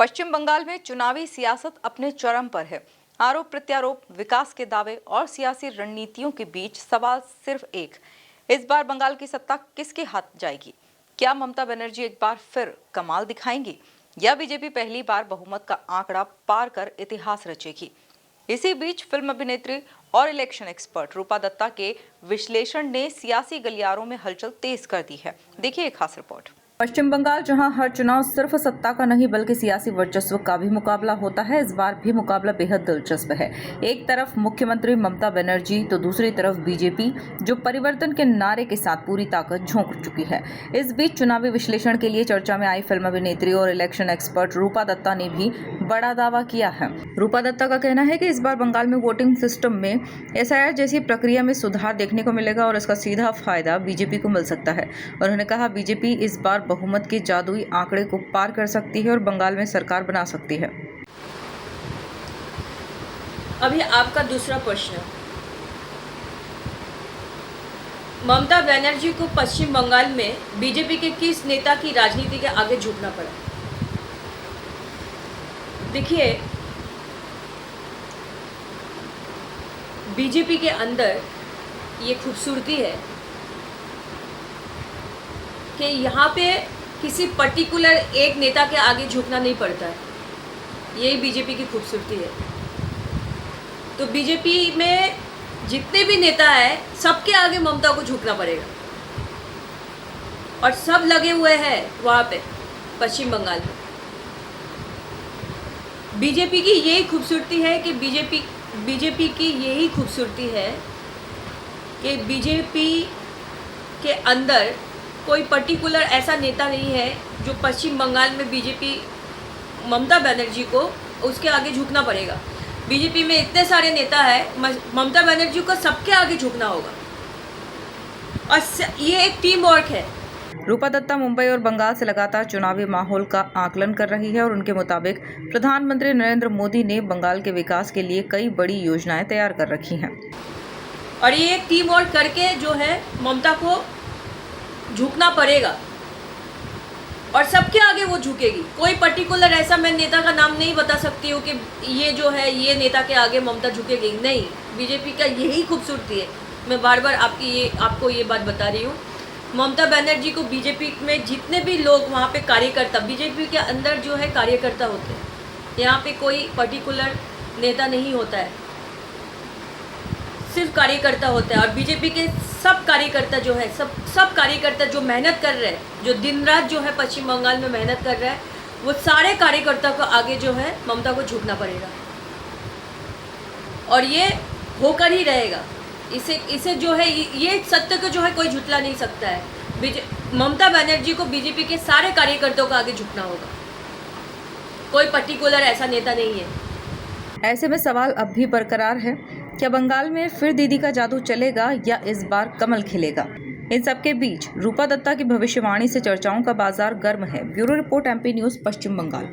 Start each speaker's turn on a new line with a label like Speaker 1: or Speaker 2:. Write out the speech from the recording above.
Speaker 1: पश्चिम बंगाल में चुनावी सियासत अपने चरम पर है। आरोप प्रत्यारोप, विकास के दावे और सियासी रणनीतियों के बीच सवाल सिर्फ एक, इस बार बंगाल की सत्ता किसके हाथ जाएगी? क्या ममता बनर्जी एक बार फिर कमाल दिखाएंगी या बीजेपी पहली बार बहुमत का आंकड़ा पार कर इतिहास रचेगी? इसी बीच फिल्म अभिनेत्री और इलेक्शन एक्सपर्ट रूपा दत्ता के विश्लेषण ने सियासी गलियारों में हलचल तेज कर दी है। देखिए एक खास रिपोर्ट। पश्चिम बंगाल, जहां हर चुनाव सिर्फ सत्ता का नहीं बल्कि सियासी वर्चस्व का भी मुकाबला होता है, इस बार भी मुकाबला बेहद दिलचस्प है। एक तरफ मुख्यमंत्री ममता बनर्जी तो दूसरी तरफ बीजेपी, जो परिवर्तन के नारे के साथ पूरी ताकत झोंक चुकी है। इस बीच चुनावी विश्लेषण के लिए चर्चा में आई फिल्म अभिनेत्री और इलेक्शन एक्सपर्ट रूपा दत्ता ने भी बड़ा दावा किया है। रूपा दत्ता का कहना है कि इस बार बंगाल में वोटिंग सिस्टम में एसआईआर जैसी प्रक्रिया में सुधार देखने को मिलेगा और इसका सीधा फायदा बीजेपी को मिल सकता है। उन्होंने कहा, बीजेपी इस बार बहुमत के जादुई आंकड़े को पार कर सकती है और बंगाल में सरकार बना सकती है।
Speaker 2: अभी आपका दूसरा प्रश्न, ममता बनर्जी को पश्चिम बंगाल में बीजेपी के किस नेता की राजनीति के आगे झुकना पड़ा? देखिए, बीजेपी के अंदर ये खूबसूरती है कि यहाँ पे किसी पर्टिकुलर एक नेता के आगे झुकना नहीं पड़ता है। यही बीजेपी की खूबसूरती है। तो बीजेपी में जितने भी नेता हैं, सबके आगे ममता को झुकना पड़ेगा और सब लगे हुए हैं वहाँ पे पश्चिम बंगाल में। बीजेपी की यही खूबसूरती है कि बीजेपी की यही खूबसूरती है कि बीजेपी के अंदर कोई पर्टिकुलर ऐसा नेता नहीं है जो पश्चिम बंगाल में बीजेपी ममता बनर्जी को उसके आगे झुकना पड़ेगा। बीजेपी में इतने सारे नेता है, ममता बनर्जी को सबके आगे झुकना होगा और ये एक टीम वर्क है।
Speaker 1: रूपा दत्ता मुंबई और बंगाल से लगातार चुनावी माहौल का आकलन कर रही है और उनके मुताबिक प्रधानमंत्री नरेंद्र मोदी ने बंगाल के विकास के लिए कई बड़ी योजनाएं तैयार कर रखी हैं
Speaker 2: और ये एक टीम वर्क करके जो है ममता को झुकना पड़ेगा और सबके आगे वो झुकेगी। कोई पर्टिकुलर ऐसा मैं नेता का नाम नहीं बता सकती हूँ कि ये जो है ये नेता के आगे ममता झुकेगी, नहीं। बीजेपी का यही खूबसूरती है। मैं बार बार आपको ये बात बता रही हूँ। ममता बनर्जी को बीजेपी में जितने भी लोग वहाँ पे कार्यकर्ता, बीजेपी के अंदर जो है कार्यकर्ता होते हैं, यहाँ पे कोई पर्टिकुलर नेता नहीं होता है, सिर्फ कार्यकर्ता होता है। और बीजेपी के सब कार्यकर्ता जो है, सब कार्यकर्ता जो मेहनत कर रहे हैं, जो दिन रात जो है पश्चिम बंगाल में मेहनत कर रहे हैं, वो सारे कार्यकर्ता को आगे जो है ममता को झुकना पड़ेगा और ये होकर ही रहेगा। इसे जो है ये सत्य को जो है कोई झुटला नहीं सकता है। ममता बनर्जी को बीजेपी के सारे कार्यकर्ताओं को आगे झुकना होगा, कोई पर्टिकुलर ऐसा नेता नहीं है।
Speaker 1: ऐसे में सवाल अब भी बरकरार है, क्या बंगाल में फिर दीदी का जादू चलेगा या इस बार कमल खिलेगा? इन सबके बीच रूपा दत्ता की भविष्यवाणी से चर्चाओं का बाजार गर्म है। ब्यूरो रिपोर्ट, MP न्यूज़, पश्चिम बंगाल।